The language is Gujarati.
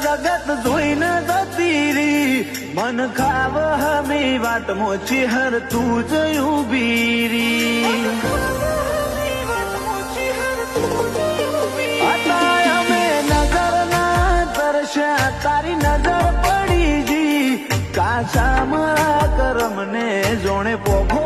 જગત જોઈને જતી રી મન ખાવ હમી વાત મોચી હર તું જ ઉભી રી અમે નજર ના તરસ્યા તારી નજર પડી જી કાચા મારા કરમને જોણે પોખો